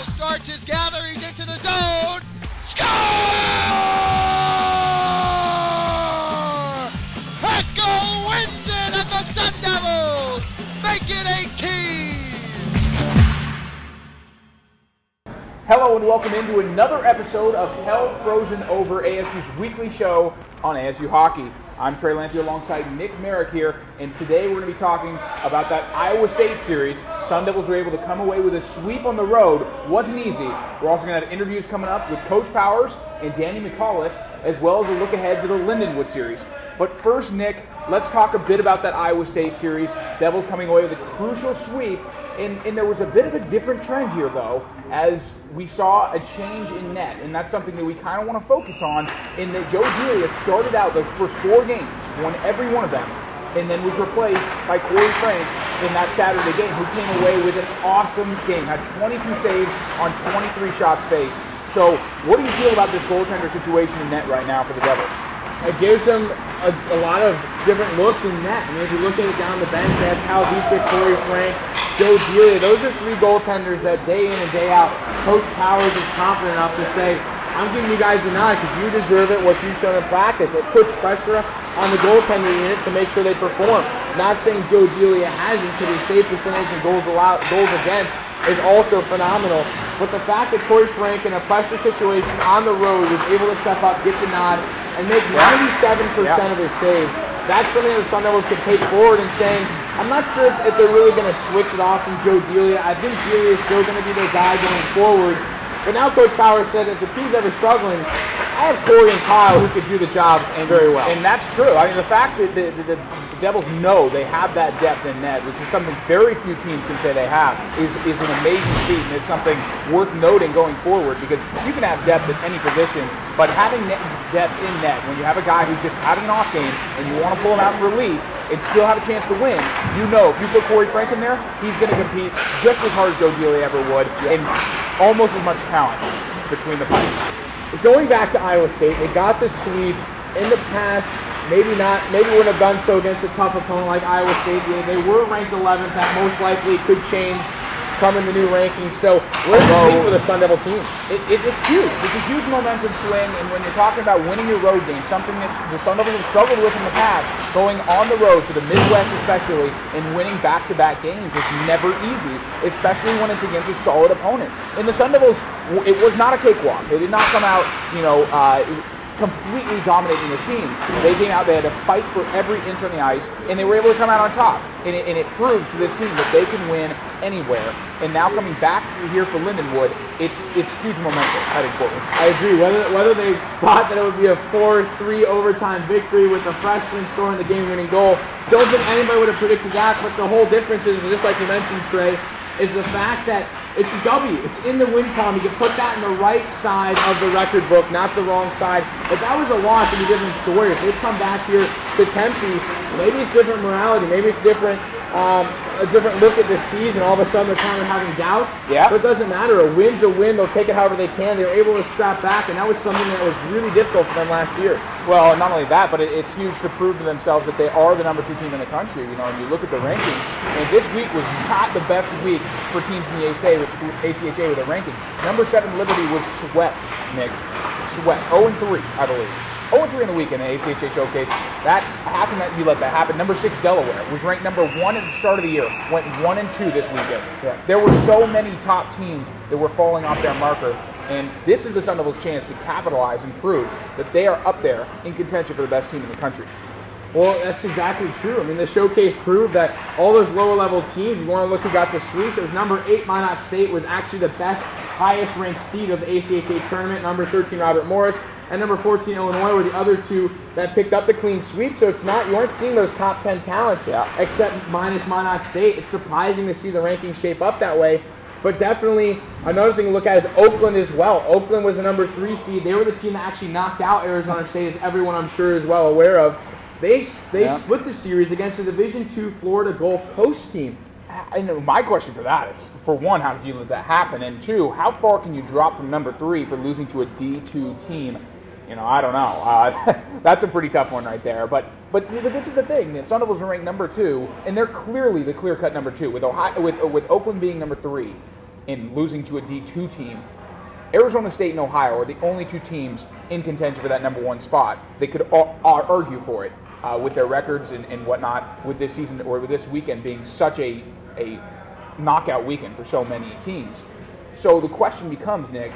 starts his gatherings into the zone. Score! Echo wins it, and the Sun Devils make it 18. Hello and welcome into another episode of Hell Frozen Over, ASU's weekly show on ASU Hockey. I'm Trey Lampy alongside Nick Marek here, and today we're going to be talking about that Iowa State series. Sun Devils were able to come away with a sweep on the road. Wasn't easy. We're also going to have interviews coming up with Coach Powers and Danny McAuliffe, as well as a look ahead to the Lindenwood series. But first, Nick, let's talk a bit about that Iowa State series. Devils coming away with a crucial sweep, and there was a bit of a different trend here, though, as we saw a change in net, and that's something that we kind of want to focus on, in that Joe Delia started out those first 4 games, won every one of them, and then was replaced by Corey Frank in that Saturday game, who came away with an awesome game, had 22 saves on 23 shots faced. So what do you feel about this goaltender situation in net right now for the Devils? It gives them a lot of different looks in net. I mean, if you look at it down the bench, they have Cal Dietrich, Corey Frank, Joe Delia. Those are 3 goaltenders that day in and day out, Coach Powers is confident enough to say, I'm giving you guys the nod because you deserve it, what you've shown in practice. It puts pressure on the goaltending unit to make sure they perform. Not saying Joe Delia hasn't, because his save percentage and goals against is also phenomenal. But the fact that Corey Frank, in a pressure situation on the road, was able to step up, get the nod, and make 97% of his saves, that's something that the Sun Devils could take forward and saying, I'm not sure if they're really going to switch it off from Joe Delia. I think Delia is still going to be their guy going forward. But now Coach Powers said if the team's ever struggling, I have Corey and Kyle who could do the job very well. And that's true. I mean, the fact that the Devils know they have that depth in net, which is something very few teams can say they have, is an amazing feat, and is something worth noting going forward, because you can have depth at any position, but having depth in net, when you have a guy who's just having an off game and you want to pull him out in relief and still have a chance to win, you know if you put Corey Frank in there, he's going to compete just as hard as Joe Delia ever would, and almost as much talent between the pipes. Going back to Iowa State, they got the sweep in the past. Maybe wouldn't have done so against a tough opponent like Iowa State. They were ranked 11th. That most likely could change come in the new rankings. So what does this mean for the Sun Devil team? It's huge. It's a huge momentum swing, and when you're talking about winning your road game, something that the Sun Devils have struggled with in the past, going on the road to the Midwest especially, and winning back-to-back games is never easy, especially when it's against a solid opponent. And the Sun Devils, it was not a cakewalk. They did not come out, completely dominating the team. They came out, they had to fight for every inch on the ice, and they were able to come out on top. And it proved to this team that they can win anywhere. And now coming back here for Lindenwood, it's huge momentum heading forward. I agree. Whether they thought that it would be a 4-3 overtime victory with the freshman scoring the game-winning goal, don't think anybody would have predicted that. But the whole difference is, just like you mentioned, Trey, is the fact that it's a W. It's in the win column. You can put that in the right side of the record book, not the wrong side. If that was a loss, it'd be a different story. If they come back here to Tempe, maybe it's different morality. Maybe it's different, a different look at the season. All of a sudden, they're kind of having doubts. Yeah. But it doesn't matter. A win's a win. They'll take it however they can. They were able to strap back, and that was something that was really difficult for them last year. Well, not only that, but it's huge to prove to themselves that they are the number 2 team in the country. You know, and you look at the rankings, and this week was not the best week for teams in the ACHA with a ranking. Number 7 Liberty was swept, Nick. Swept. 0-3, I believe. 0-3 in the week in the ACHA Showcase. That happened, you let that happen. Number 6 Delaware was ranked number 1 at the start of the year. Went 1-2 this weekend. Yeah. There were so many top teams that were falling off their marker. And this is the Sun Devils' chance to capitalize and prove that they are up there in contention for the best team in the country. Well, that's exactly true. I mean, the showcase proved that all those lower-level teams, you want to look who got the sweep, it was number 8 Minot State was actually the best, highest-ranked seed of the ACHA tournament. Number 13 Robert Morris and number 14 Illinois were the other 2 that picked up the clean sweep. So it's not, you aren't seeing those top 10 talents except minus Minot State. It's surprising to see the rankings shape up that way. But definitely, another thing to look at is Oakland as well. Oakland was the number 3 seed. They were the team that actually knocked out Arizona State, as everyone I'm sure is well aware of. They split the series against the Division II Florida Gulf Coast team. And my question for that is, for one, how does you let that happen? And 2, how far can you drop from number 3 for losing to a D2 team? You know, I don't know. That's a pretty tough one right there. But this is the thing. The Sun Devils are ranked number 2, and they're clearly the clear-cut number 2, with Oakland being number 3. in losing to a D2 team, Arizona State and Ohio are the only two teams in contention for that number 1 spot. They could argue for it with their records and whatnot with this season or with this weekend being such a knockout weekend for so many teams. So the question becomes, Nick,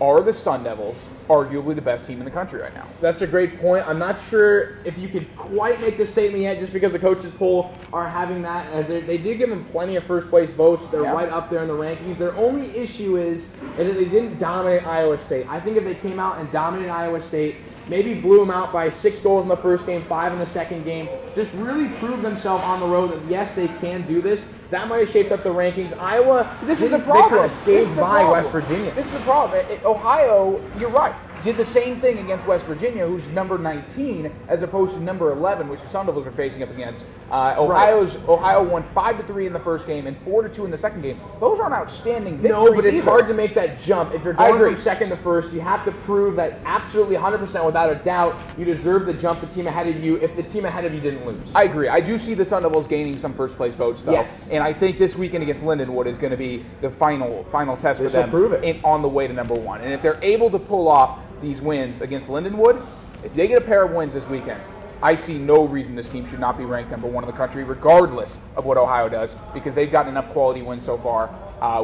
are the Sun Devils arguably the best team in the country right now? That's a great point. I'm not sure if you could quite make this statement yet just because the coaches poll are having that. As they did give them plenty of first-place votes. They're right up there in the rankings. Their only issue is that they didn't dominate Iowa State. I think if they came out and dominated Iowa State, maybe blew them out by 6 goals in the first game, 5 in the second game, just really proved themselves on the road that, yes, they can do this, that might have shaped up the rankings. Iowa, this is the problem. They could have skate by West Virginia. This is the problem. Ohio, you're right, did the same thing against West Virginia, who's number 19, as opposed to number 11, which the Sun Devils are facing up against. Ohio won 5-3 in the first game and 4-2 in the second game. Those aren't outstanding victories. No, but it's either. hard to make that jump. If you're going from second to first, you have to prove that absolutely 100% without a doubt you deserve the jump the team ahead of you if the team ahead of you didn't lose. I agree. I do see the Sun Devils gaining some first-place votes, though. Yes. And I think this weekend against Lindenwood is going to be the final test for them prove it. on the way to number 1. And if they're able to pull off these wins against Lindenwood, if they get a pair of wins this weekend, I see no reason this team should not be ranked number 1 in the country, regardless of what Ohio does, because they've gotten enough quality wins so far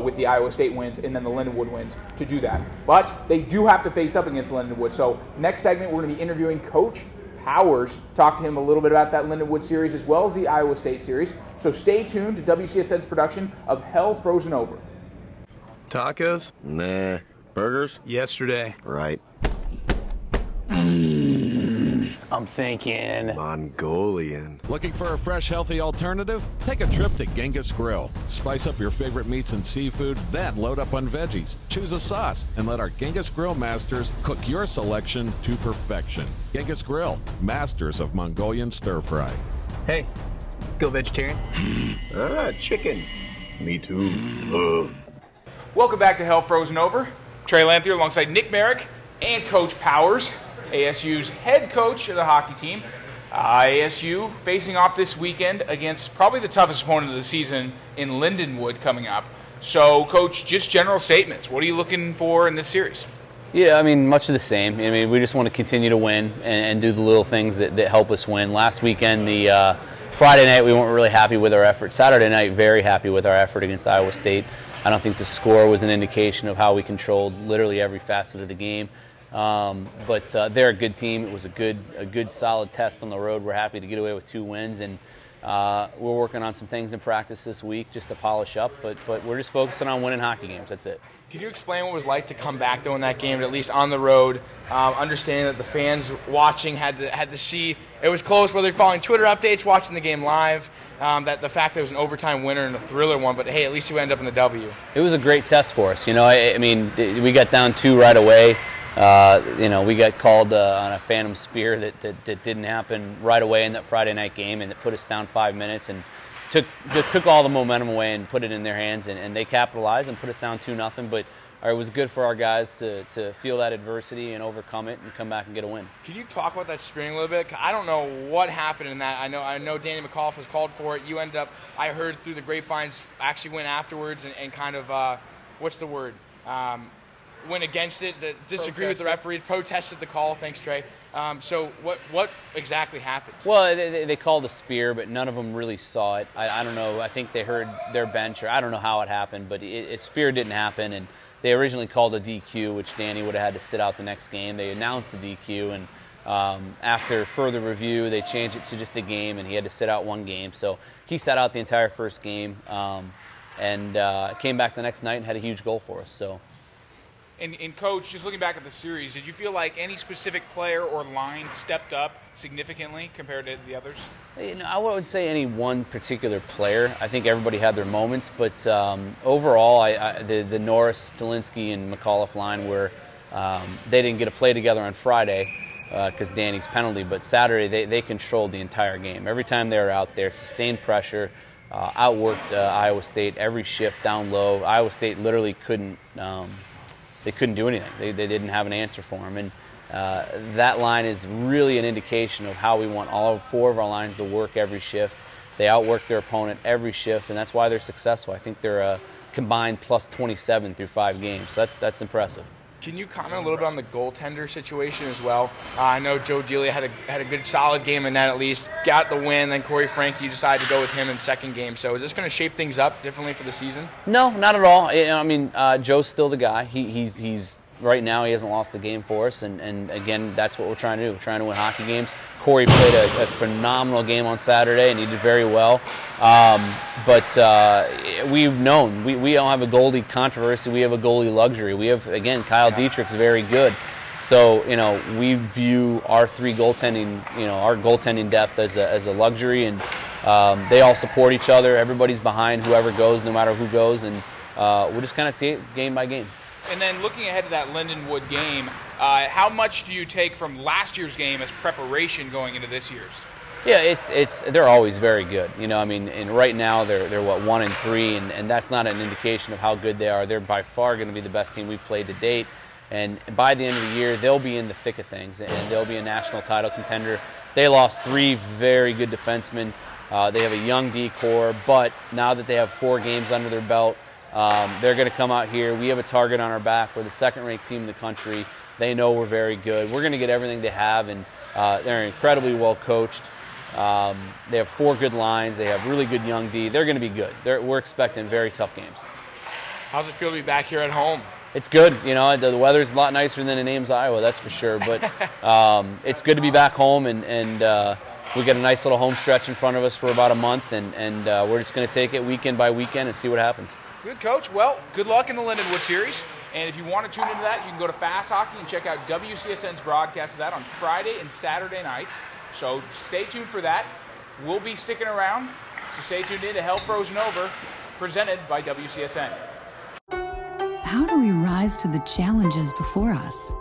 with the Iowa State wins and then the Lindenwood wins to do that. But they do have to face up against Lindenwood. So next segment, we're going to be interviewing Coach Powers, talk to him a little bit about that Lindenwood series as well as the Iowa State series. So stay tuned to WCSN's production of Hell Frozen Over. Tacos? Nah. Burgers? Yesterday. Right. I'm thinking Mongolian. Looking for a fresh, healthy alternative? Take a trip to Genghis Grill. Spice up your favorite meats and seafood, then load up on veggies. Choose a sauce, and let our Genghis Grill masters cook your selection to perfection. Genghis Grill, masters of Mongolian stir-fry. Hey, go vegetarian? Chicken. Me too. Welcome back to Hell Frozen Over. Trey Lanthier alongside Nick Marek and Coach Powers, ASU's head coach of the hockey team. ASU facing off this weekend against probably the toughest opponent of the season in Lindenwood coming up. So, Coach, just general statements. What are you looking for in this series? Yeah, I mean, much of the same. I mean, we just want to continue to win and do the little things that help us win. Last weekend, the Friday night, we weren't really happy with our effort. Saturday night, very happy with our effort against Iowa State. I don't think the score was an indication of how we controlled literally every facet of the game. But they're a good team. It was a good, solid test on the road. We're happy to get away with 2 wins, and we're working on some things in practice this week just to polish up. But we're just focusing on winning hockey games. That's it. Can you explain what it was like to come back though in that game, at least on the road? Understanding that the fans watching had to see it was close, whether they're following Twitter updates, watching the game live. That the fact that it was an overtime winner and a thriller one, but hey, at least you ended up in the W. It was a great test for us. You know, I mean, we got down 2 right away. You know, we got called on a phantom spear that didn't happen right away in that Friday night game, and it put us down 5 minutes and took all the momentum away and put it in their hands, and they capitalized and put us down 2-0. But it was good for our guys to feel that adversity and overcome it and come back and get a win. Can you talk about that spearing a little bit? I don't know what happened in that. I know Danny McAuliffe was called for it. You ended up, I heard through the grapevines, actually went afterwards and kind of, what's the word? Went against it, disagreed with the referee, protested the call. Thanks, Trey. So what exactly happened? Well, they called a spear, but none of them really saw it. I don't know. I think they heard their bench, or I don't know how it happened, but a spear didn't happen, and they originally called a DQ, which Danny would have had to sit out the next game. They announced the DQ, and after further review, they changed it to just a game, and he had to sit out 1 game. So he sat out the entire first game, and came back the next night and had a huge goal for us. So. And Coach, just looking back at the series, did you feel like any specific player or line stepped up significantly compared to the others? You know, I wouldn't say any one particular player. I think everybody had their moments, but overall, the Norris, Stalinsky, and McAuliffe line were they didn't get to play together on Friday because Danny's penalty, but Saturday they controlled the entire game. Every time they were out there, sustained pressure, outworked Iowa State every shift down low. Iowa State literally couldn't. They couldn't do anything. They didn't have an answer for them. And that line is really an indication of how we want all 4 of our lines to work every shift. They outwork their opponent every shift, and that's why they're successful. I think they're combined plus 27 through 5 games. So that's impressive. Can you comment a little bit on the goaltender situation as well? I know Joe Delia had a good solid game in that at least, got the win. Then Corey Frank, you decided to go with him in second game. So is this going to shape things up differently for the season? No, not at all. I mean, Joe's still the guy. He's right now he hasn't lost a game for us, and again, that's what we're trying to do. We're trying to win hockey games. Corey played a phenomenal game on Saturday, and he did very well. But we've known we don't have a goalie controversy. We have a goalie luxury. We have, again, Kyle Dietrich's very good. So, we view our 3 goaltending, our goaltending depth as a luxury, and they all support each other. Everybody's behind whoever goes, no matter who goes, and we'll just kind of take it game by game. And then looking ahead to that Lindenwood game, how much do you take from last year's game as preparation going into this year's? Yeah, they're always very good. And right now they're 1-3, and that's not an indication of how good they are. They're by far going to be the best team we've played to date. And by the end of the year, they'll be in the thick of things, and they'll be a national title contender. They lost 3 very good defensemen. They have a young D core, but now that they have 4 games under their belt, they're going to come out here. We have a target on our back. We're the second-ranked team in the country. They know we're very good. We're going to get everything they have, and they're incredibly well coached. They have 4 good lines. They have really good young D. They're going to be good. We're expecting very tough games. How's it feel to be back here at home? It's good. The weather's a lot nicer than in Ames, Iowa, that's for sure. But it's good to be back home, and we got a nice little home stretch in front of us for about a month, and we're just going to take it weekend by weekend and see what happens. Good, Coach. Well, good luck in the Lindenwood series. And if you want to tune into that, you can go to Fast Hockey and check out WCSN's broadcast of that on Friday and Saturday nights. So stay tuned for that. We'll be sticking around. So stay tuned in to Hell Frozen Over, presented by WCSN. How do we rise to the challenges before us?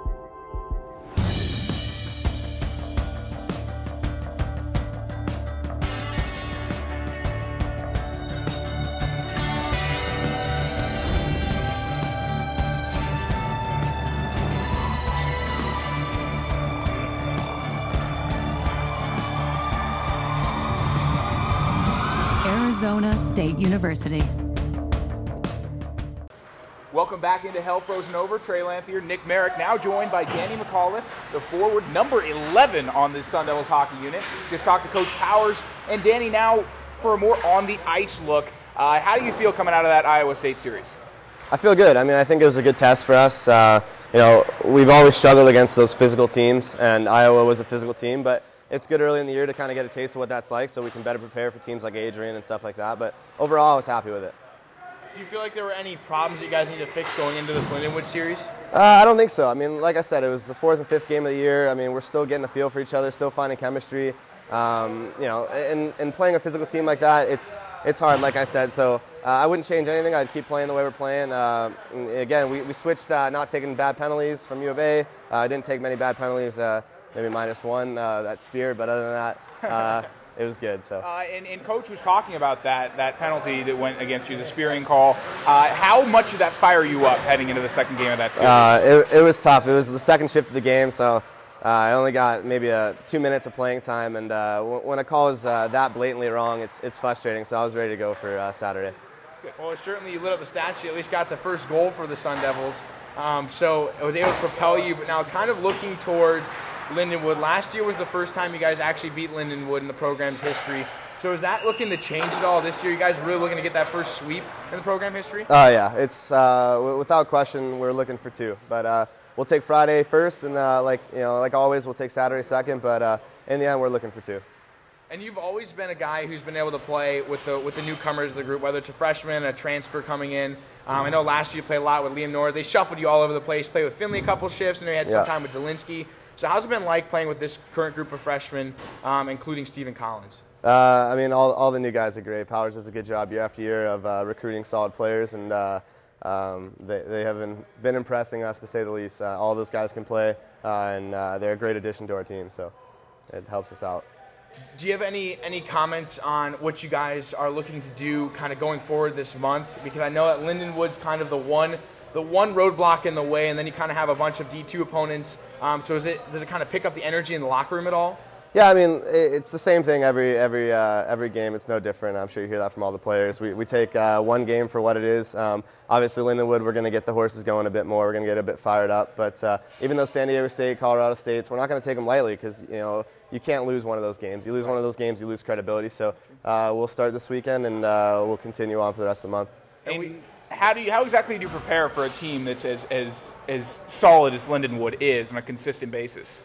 Arizona State University. Welcome back into Hell Frozen Over. Trey Lanthier, Nick Marek, now joined by Danny McAuliffe, the forward, number 11 on this Sun Devils hockey unit. Just talked to Coach Powers. And Danny, now for a more on-the-ice look, how do you feel coming out of that Iowa State series? I feel good. I think it was a good test for us. We've always struggled against those physical teams, and Iowa was a physical team, but it's good early in the year to kind of get a taste of what that's like so we can better prepare for teams like Adrian and stuff like that. But overall, I was happy with it. Do you feel like there were any problems that you guys need to fix going into this Lindenwood series? I don't think so. Like I said, it was the 4th and 5th game of the year. We're still getting a feel for each other, still finding chemistry. And playing a physical team like that, it's hard, like I said. So I wouldn't change anything. I'd keep playing the way we're playing. Again, we switched not taking bad penalties from U of A. I didn't take many bad penalties, maybe -1, that spear, but other than that, it was good. So. And Coach was talking about that penalty that went against you, the spearing call. How much did that fire you up heading into the second game of that series? It was tough. It was the second shift of the game, so I only got maybe 2 minutes of playing time. And when a call is that blatantly wrong, it's frustrating. So I was ready to go for Saturday. Good. Well, certainly you lit up the stats. You at least got the first goal for the Sun Devils. So it was able to propel you. But now kind of looking towards Lindenwood. Last year was the first time you guys actually beat Lindenwood in the program's history. So is that looking to change at all this year? You guys really looking to get that first sweep in the program history? Oh yeah, it's without question we're looking for 2. But we'll take Friday first, and like always, we'll take Saturday second. But in the end, we're looking for 2. And you've always been a guy who's been able to play with the newcomers of the group, whether it's a freshman, a transfer coming in. I know last year you played a lot with Liam Nord. They shuffled you all over the place. Played with Finley a couple shifts, and then you had some time with Delinsky. So how's it been like playing with this current group of freshmen, including Stephen Collins? All the new guys are great. Powers does a good job year after year of recruiting solid players, and they have been impressing us, to say the least. All those guys can play, and they're a great addition to our team, so it helps us out. Do you have any comments on what you guys are looking to do kind of going forward this month? Because I know that Lindenwood's kind of the one roadblock in the way, and then you kind of have a bunch of D2 opponents. So does it kind of pick up the energy in the locker room at all? Yeah, I mean, it's the same thing every game. It's no different. I'm sure you hear that from all the players. We take one game for what it is. Obviously, Lindenwood, we're going to get the horses going a bit more. We're going to get a bit fired up. But even though San Diego State, Colorado State, we're not going to take them lightly because, you know, you can't lose one of those games. You lose one of those games, you lose credibility. So we'll start this weekend, and we'll continue on for the rest of the month. And how exactly do you prepare for a team that's as solid as Lindenwood is on a consistent basis?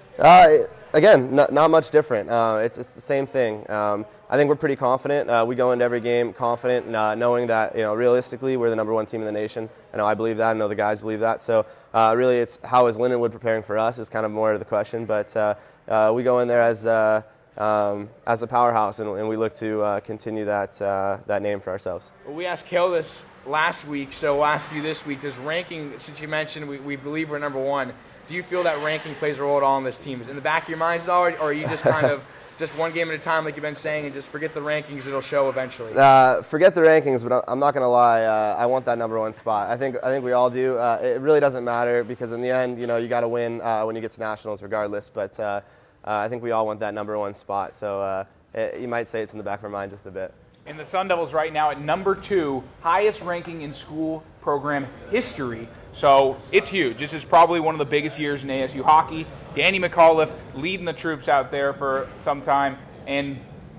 Again, not much different. It's the same thing. I think we're pretty confident. We go into every game confident, knowing that, you know, realistically we're the number 1 team in the nation. I know I believe that. I know the guys believe that. So really, it's how is Lindenwood preparing for us is kind of more of the question. But we go in there as a powerhouse, and we look to continue that name for ourselves. Well, we asked Kale this last week, so we'll ask you this week. Does ranking, since you mentioned we believe we're number 1, do you feel that ranking plays a role at all in this team? Is it in the back of your minds at all, or are you just kind of just one game at a time, like you've been saying, and just forget the rankings, it'll show eventually? Forget the rankings, but I'm not going to lie. I want that number 1 spot. I think we all do. It really doesn't matter because in the end, you know, you got to win when you get to nationals, regardless. But I think we all want that number 1 spot. So you might say it's in the back of our mind just a bit. And the Sun Devils right now at number 2, highest ranking in school program history. So it's huge. This is probably one of the biggest years in ASU hockey. Danny McAuliffe leading the troops out there for some time, and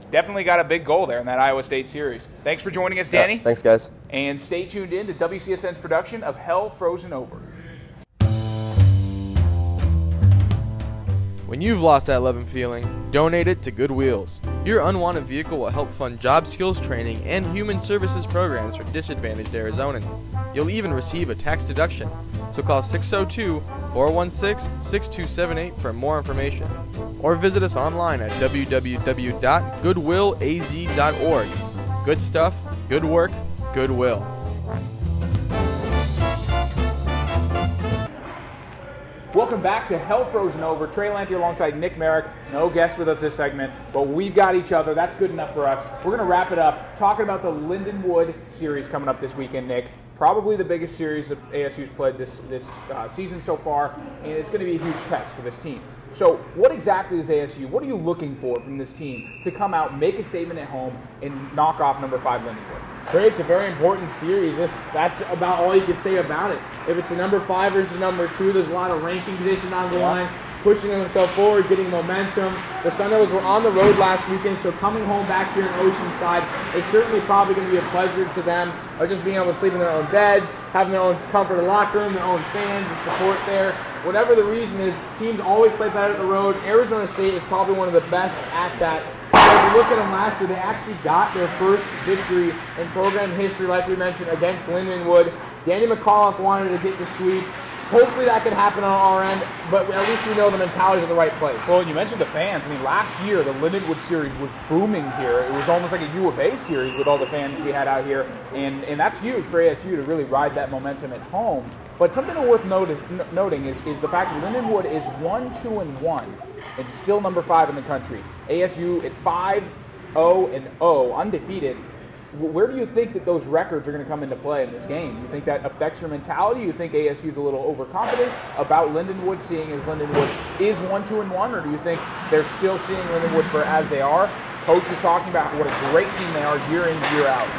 definitely got a big goal there in that Iowa State series. Thanks for joining us, Danny. Yeah, thanks, guys. And stay tuned in to WCSN's production of Hell Frozen Over. When you've lost that love and feeling, donate it to Good Wheels. Your unwanted vehicle will help fund job skills training and human services programs for disadvantaged Arizonans. You'll even receive a tax deduction. So call 602-416-6278 for more information. Or visit us online at www.goodwillaz.org. Good stuff, good work, Goodwill. Welcome back to Hell Frozen Over. Trey Lanthy alongside Nick Marek. No guest with us this segment, but we've got each other. That's good enough for us. We're going to wrap it up talking about the Lindenwood series coming up this weekend, Nick. Probably the biggest series that ASU's played this season so far, and it's going to be a huge test for this team. So what exactly is ASU? What are you looking for from this team to come out, make a statement at home, and knock off number 5 Lindenwood? It's a very important series. That's about all you can say about it. If it's a number 5 versus number 2, there's a lot of ranking position on the line, pushing themselves forward, getting momentum. The Sun Devils were on the road last weekend, so coming home back here in Oceanside is certainly probably going to be a pleasure to them, of just being able to sleep in their own beds, having their own comfortable locker room, their own fans and support there. Whatever the reason is, teams always play better at the road. Arizona State is probably one of the best at that. So if you look at them last year, they actually got their first victory in program history, like we mentioned, against Lindenwood. Danny McAuliffe wanted to get the sweep. Hopefully that could happen on our end, but at least we know the mentality is in the right place. Well, you mentioned the fans. I mean, last year the Lindenwood series was booming here. It was almost like a U of A series with all the fans we had out here, and that's huge for ASU to really ride that momentum at home. But something worth noting is the fact that Lindenwood is 1-2-1 and still number 5 in the country. ASU at 5-0-0, undefeated. Where do you think that those records are going to come into play in this game? Do you think that affects your mentality? Do you think ASU is a little overconfident about Lindenwood, seeing as Lindenwood is 1-2-1, or do you think they're still seeing Lindenwood for as they are? Coach is talking about what a great team they are year in, year out.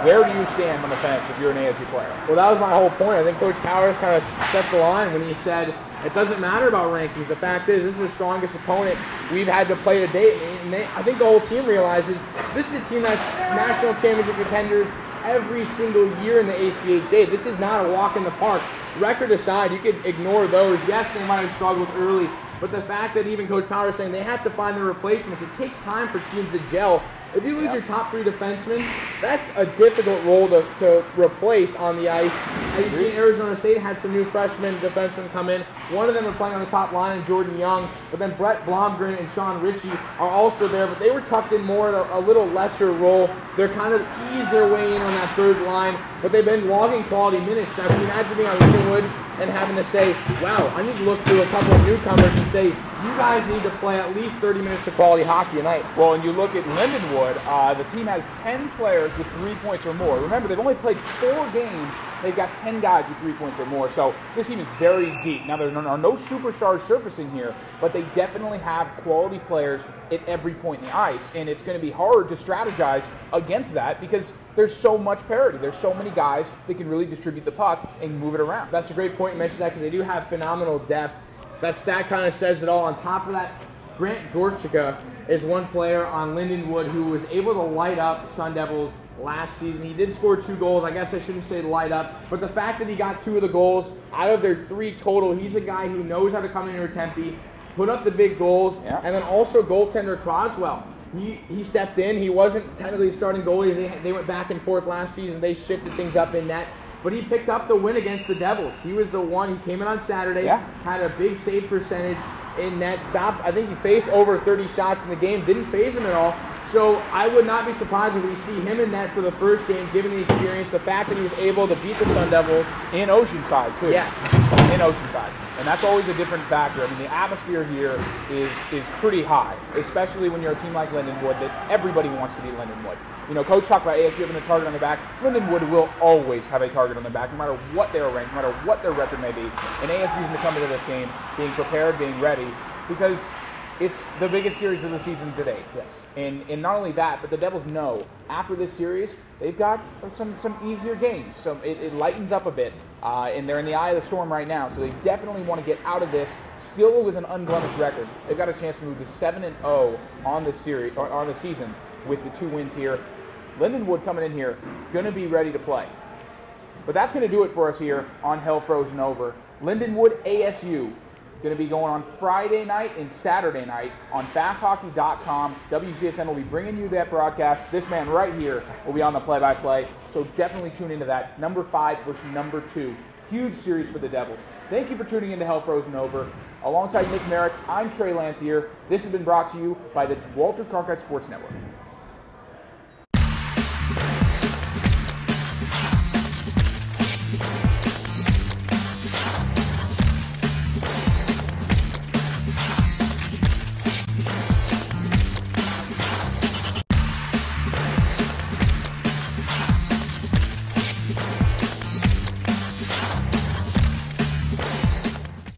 Where do you stand on the fence if you're an ASU player? Well, that was my whole point. I think Coach Powers kind of set the line when he said it doesn't matter about rankings. The fact is, this is the strongest opponent we've had to play to date. And I think the whole team realizes this is a team that's national championship contenders every single year in the ACHA. This is not a walk in the park. Record aside, you could ignore those. Yes, they might have struggled early, but the fact that even Coach Powers is saying they have to find their replacements, it takes time for teams to gel. If you lose your top 3 defensemen, that's a difficult role to replace on the ice. As you've seen, Arizona State had some new freshman defensemen come in. One of them are playing on the top line, and Jordan Young. But then Brett Blomgren and Sean Ritchie are also there, but they were tucked in more in a little lesser role. They're kind of eased their way in on that third line, but they've been logging quality minutes. So if you imagine being on Lindenwood, and having to say, wow, I need to look to a couple of newcomers and say, you guys need to play at least 30 minutes of quality hockey a night. Well, and you look at Lindenwood, the team has 10 players with 3 points or more. Remember, they've only played 4 games. They've got 10 guys with 3 points or more. So this team is very deep. Now, there are no superstars surfacing here, but they definitely have quality players at every point in the ice. And it's going to be hard to strategize against that because there's so much parity. There's so many guys that can really distribute the puck and move it around. That's a great point you mentioned that because they do have phenomenal depth. That stat kind of says it all. On top of that, Grant Gorchika is one player on Lindenwood who was able to light up Sun Devils last season. He did score 2 goals. I guess I shouldn't say light up, but the fact that he got 2 of the goals out of their 3 total, he's a guy who knows how to come into Tempe, put up the big goals, and then also goaltender Croswell. He stepped in. He wasn't technically starting goalie. They went back and forth last season. They shifted things up in net. But he picked up the win against the Devils. He was the one. He came in on Saturday, had a big save percentage in net, stopped. I think he faced over 30 shots in the game, didn't phase him at all. So I would not be surprised if we see him in net for the first game, given the experience, the fact that he was able to beat the Sun Devils. In Oceanside, too. Yes. In Oceanside. And that's always a different factor. I mean, the atmosphere here is pretty high, especially when you're a team like Lindenwood that everybody wants to be Lindenwood. You know, Coach talked about ASU having a target on their back. Lindenwood will always have a target on their back, no matter what they are ranked, no matter what their record may be. And ASU is going to come into this game being prepared, being ready, because it's the biggest series of the season to date. Yes. And not only that, but the Devils know after this series, they've got some easier games. So it lightens up a bit, and they're in the eye of the storm right now. So they definitely want to get out of this still with an unblemished record. They've got a chance to move to 7-0 on this series or on the season with the 2 wins here. Lindenwood coming in here, going to be ready to play. But that's going to do it for us here on Hell Frozen Over. Lindenwood ASU going to be going on Friday night and Saturday night on fasthockey.com. WCSN will be bringing you that broadcast. This man right here will be on the play-by-play, so definitely tune into that. Number 5 versus number 2. Huge series for the Devils. Thank you for tuning into Hell Frozen Over. Alongside Nick Merrick, I'm Trey Lanthier. This has been brought to you by the Walter Cronkite Sports Network.